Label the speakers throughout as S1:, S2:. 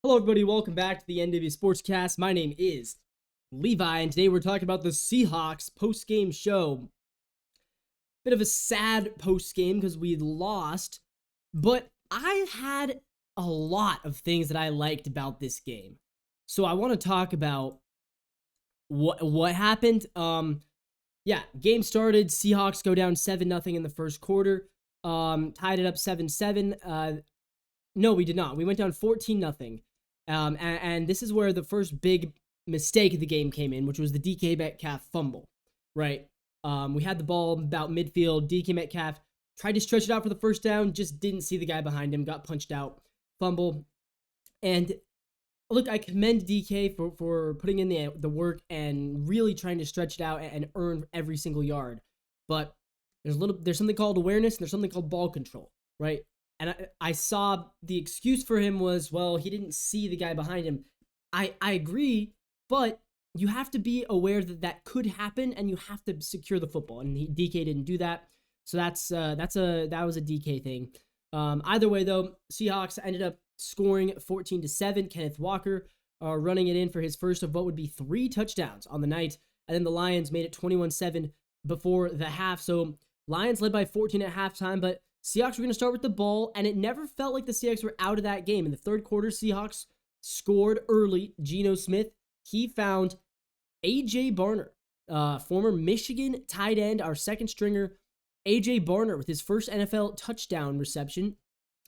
S1: Hello, everybody. Welcome back to the NW Sportscast. My name is Levi, and today we're talking about the Seahawks post-game show. Bit of a sad post-game because we lost, but I had a lot of things that I liked about this game. So I want to talk about what happened. Game started. Seahawks go down 7-0 in the first quarter. Tied it up 7-7. No, we did not. We went down 14-0. And this is where the first big mistake of the game came in, which was the DK Metcalf fumble, right? We had the ball about midfield. DK Metcalf tried to stretch it out for the first down, just didn't see the guy behind him, got punched out, fumble. And look, I commend DK for putting in the work and really trying to stretch it out and earn every single yard. But there's something called awareness and there's something called ball control, right? And I saw the excuse for him was, well, he didn't see the guy behind him. I agree, but you have to be aware that that could happen, and you have to secure the football. And DK didn't do that, so that was a DK thing. Either way, though, Seahawks ended up scoring 14-7. Kenneth Walker running it in for his first of what would be 3 touchdowns on the night, and then the Lions made it 21-7 before the half. So Lions led by 14 at halftime, but Seahawks were going to start with the ball, and it never felt like the Seahawks were out of that game. In the third quarter, Seahawks scored early. Geno Smith, he found A.J. Barner, former Michigan tight end, our second stringer. A.J. Barner with his first NFL touchdown reception.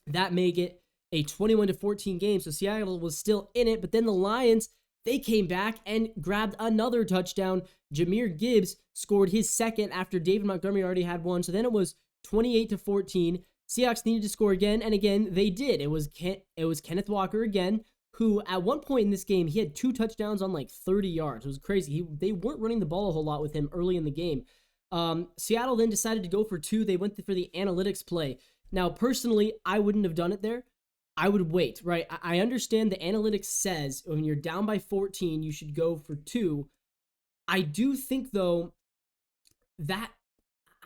S1: That made it a 21-14 game, so Seattle was still in it, but then the Lions, they came back and grabbed another touchdown. Jahmyr Gibbs scored his second after David Montgomery already had one, so then it was 28-14. Seahawks needed to score again, and again, they did. It was Kenneth Walker again, who at one point in this game, he had 2 touchdowns on like 30 yards. It was crazy. They weren't running the ball a whole lot with him early in the game. Seattle then decided to go for 2. They went for the analytics play. Now, personally, I wouldn't have done it there. I would wait, right? I understand the analytics says when you're down by 14, you should go for 2. I do think, though, that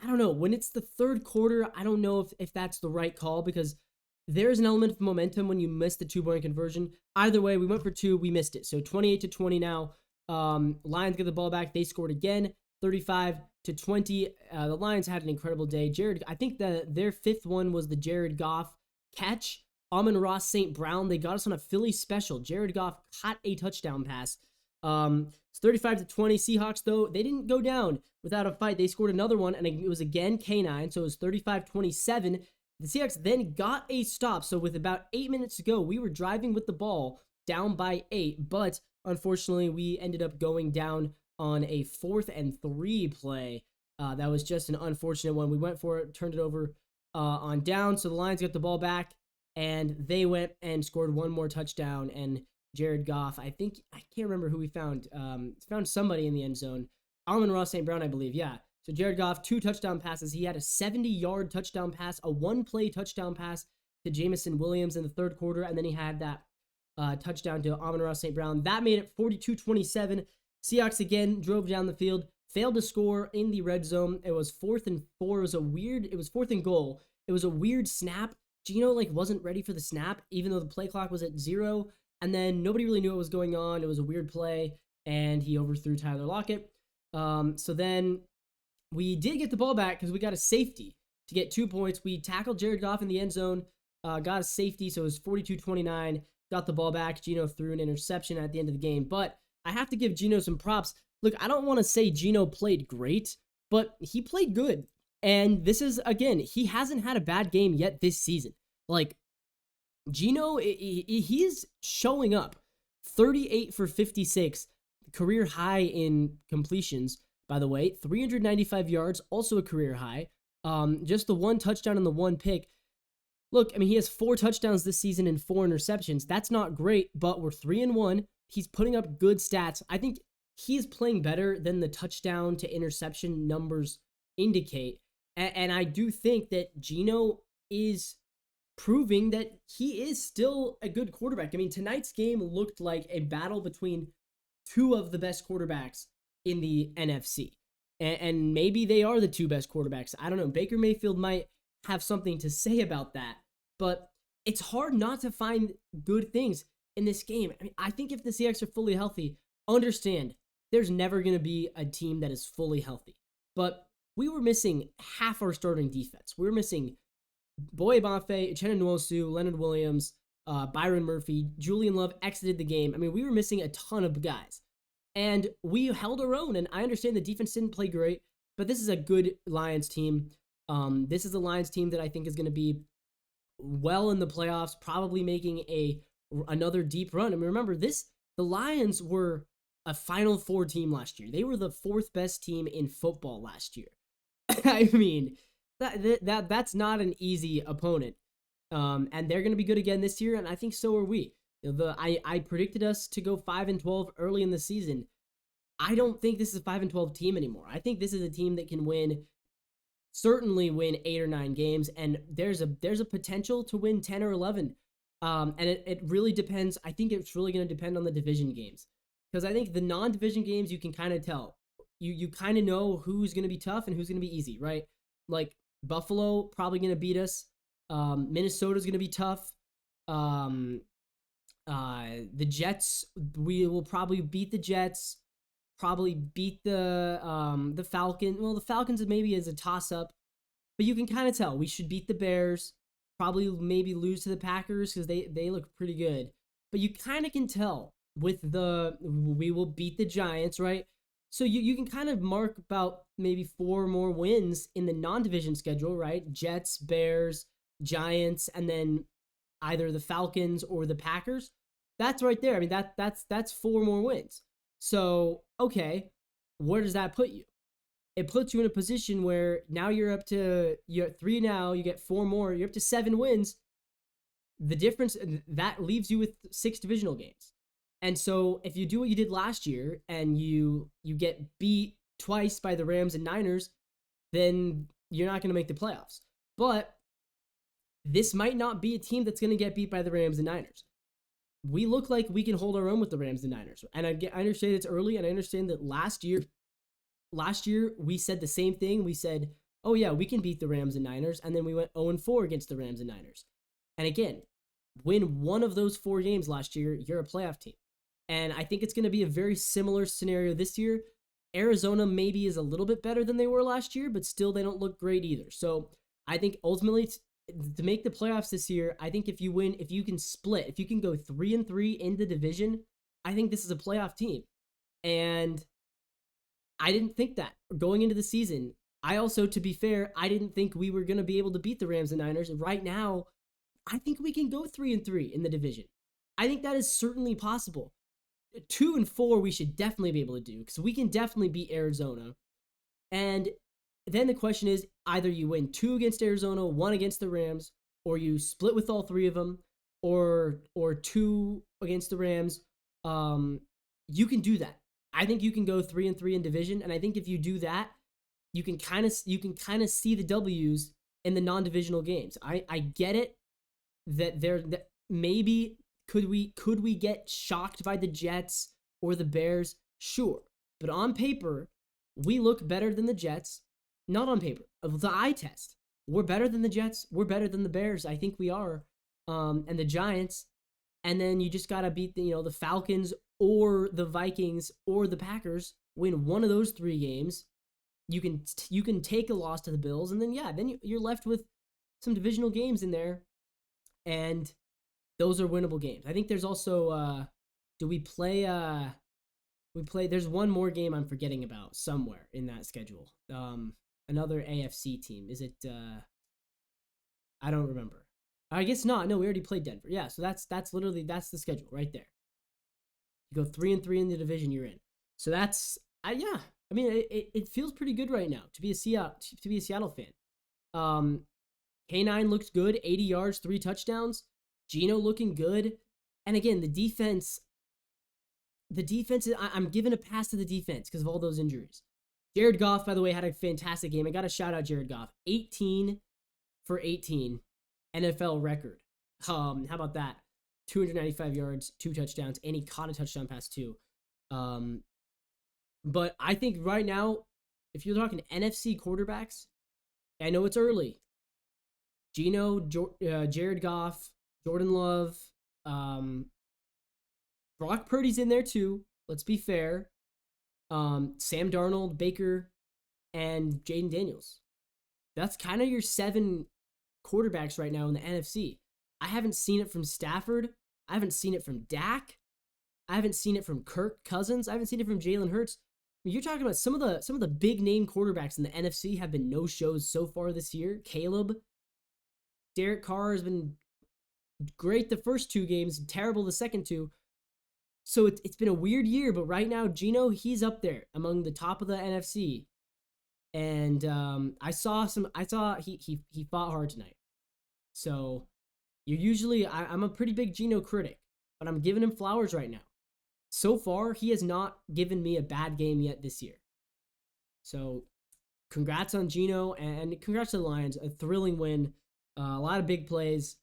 S1: I don't know. When it's the third quarter, I don't know if that's the right call because there's an element of momentum when you miss the 2-point conversion. Either way, we went for 2, we missed it. So 28-20 now. Lions get the ball back. They scored again, 35-20. The Lions had an incredible day. I think their 5th one was the Jared Goff catch. Amon-Ra St. Brown, they got us on a Philly special. Jared Goff caught a touchdown pass. It's 35-20. Seahawks, though, they didn't go down without a fight. They scored another one, and it was again K9, so it was 35-27. The Seahawks then got a stop, so with about 8 minutes to go, we were driving with the ball down by 8, but unfortunately, we ended up going down on a 4th and 3 play. That was just an unfortunate one. We went for it, turned it over on down, so the Lions got the ball back, and they went and scored one more touchdown, and Jared Goff, I can't remember who we found. Found somebody in the end zone. Amon-Ra St. Brown, I believe, yeah. So Jared Goff, 2 touchdown passes. He had a 70-yard touchdown pass, a 1-play touchdown pass to Jameson Williams in the third quarter, and then he had that touchdown to Amon-Ra St. Brown. That made it 42-27. Seahawks again drove down the field, failed to score in the red zone. It was 4th and 4. It was 4th and goal. It was a weird snap. Geno wasn't ready for the snap, even though the play clock was at 0. And then nobody really knew what was going on. It was a weird play, and he overthrew Tyler Lockett. So then we did get the ball back because we got a safety to get 2 points. We tackled Jared Goff in the end zone, got a safety, so it was 42-29. Got the ball back. Geno threw an interception at the end of the game. But I have to give Geno some props. Look, I don't want to say Geno played great, but he played good. And this is, again, he hasn't had a bad game yet this season. Geno, he's showing up. 38 for 56, career high in completions, by the way. 395 yards, also a career high. Just the 1 touchdown and the 1 pick. Look, he has 4 touchdowns this season and 4 interceptions. That's not great, but we're 3-1. He's putting up good stats. I think he's playing better than the touchdown to interception numbers indicate. And I do think that Geno is proving that he is still a good quarterback. Tonight's game looked like a battle between 2 of the best quarterbacks in the NFC. And maybe they are the 2 best quarterbacks. I don't know. Baker Mayfield might have something to say about that. But it's hard not to find good things. in this game. I mean, I think if the Seahawks are fully healthy, understand there's never going to be a team that is fully healthy. But we were missing half our starting defense. We were missing Boye Bonfe, Uchenna Nwosu, Leonard Williams, Byron Murphy, Julian Love exited the game. I mean, we were missing a ton of guys. And we held our own, and I understand the defense didn't play great, but this is a good Lions team. This is a Lions team that I think is going to be well in the playoffs, probably making another deep run. I mean, remember, the Lions were a Final Four team last year. They were the fourth best team in football last year. I mean, that's not an easy opponent. And they're going to be good again this year, and I think so are we. I predicted us to go 5-12 early in the season. I don't think this is a 5-12 team anymore. I think this is a team that can certainly win 8 or 9 games, and there's a potential to win 10 or 11. And it really depends. I think it's really going to depend on the division games, because I think the non-division games you can kind of tell. You kind of know who's going to be tough and who's going to be easy, right? Like Buffalo probably going to beat us. Minnesota's going to be tough. The Jets, we will probably beat the Jets, probably beat the Falcons. Well, the Falcons maybe is a toss-up, but you can kind of tell we should beat the Bears, probably maybe lose to the Packers because they look pretty good. But you kind of can tell we will beat the Giants, right? So you can kind of mark about maybe 4 more wins in the non-division schedule, right? Jets, Bears, Giants, and then either the Falcons or the Packers. That's right there. I mean, that's 4 more wins. So, okay, where does that put you? It puts you in a position where now you're at 3 now, you get 4 more, you're up to 7 wins. The difference, that leaves you with 6 divisional games. And so if you do what you did last year and you get beat twice by the Rams and Niners, then you're not going to make the playoffs. But this might not be a team that's going to get beat by the Rams and Niners. We look like we can hold our own with the Rams and Niners. And I understand it's early, and I understand that last year we said the same thing. We said, oh yeah, we can beat the Rams and Niners, and then we went 0-4 against the Rams and Niners. And again, win one of those 4 games last year, you're a playoff team. And I think it's going to be a very similar scenario this year. Arizona maybe is a little bit better than they were last year, but still they don't look great either. So I think ultimately to make the playoffs this year, I think if you can split, if you can go 3-3 in the division, I think this is a playoff team. And I didn't think that going into the season. I also, to be fair, I didn't think we were going to be able to beat the Rams and Niners. And right now, I think we can go 3-3 in the division. I think that is certainly possible. 2-4 we should definitely be able to do, because we can definitely beat Arizona. And then the question is, either you win 2 against Arizona, 1 against the Rams, or you split with all 3 of them, or 2 against the Rams. You can do that. I think you can go 3-3 in division, and I think if you do that, you can kind of see the W's in the non-divisional games. I get it that maybe could we get shocked by the Jets or the Bears? Sure, but on paper we look better than the Jets. Not on paper. The eye test. We're better than the Jets. We're better than the Bears. I think we are. And the Giants. And then you just got to beat the Falcons or the Vikings or the Packers. Win one of those 3 games. You can take a loss to the Bills. And then, you're left with some divisional games in there. And those are winnable games. I think there's also, there's one more game I'm forgetting about somewhere in that schedule. Another AFC team. Is it, I don't remember. I guess not. No, we already played Denver. Yeah, so that's the schedule right there. You go 3-3 in the division you're in. So that's, I mean, it feels pretty good right now to be a Seattle fan. K9 looks good, 80 yards, 3 touchdowns. Geno looking good. And again, the defense, I'm giving a pass to the defense because of all those injuries. Jared Goff, by the way, had a fantastic game. I got to shout out Jared Goff. 18 for 18, NFL record. How about that? 295 yards, 2 touchdowns, and he caught a touchdown pass too. But I think right now, if you're talking NFC quarterbacks, I know it's early. Geno, Jared Goff, Jordan Love, Brock Purdy's in there too. Let's be fair. Sam Darnold, Baker, and Jaden Daniels. That's kind of your 7 quarterbacks right now in the NFC. I haven't seen it from Stafford. I haven't seen it from Dak. I haven't seen it from Kirk Cousins. I haven't seen it from Jalen Hurts. I mean, you're talking about some of the big name quarterbacks in the NFC have been no shows so far this year. Caleb, Derek Carr has been great the first 2 games, terrible the second 2. So it's been a weird year, but right now Geno, he's up there among the top of the NFC. And I saw he fought hard tonight. So you're usually I'm a pretty big Geno critic, but I'm giving him flowers right now. So far, he has not given me a bad game yet this year. So congrats on Geno and congrats to the Lions. A thrilling win. A lot of big plays.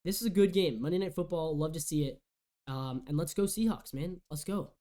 S1: This is a good game. Monday Night Football. Love to see it. And let's go Seahawks, man. Let's go.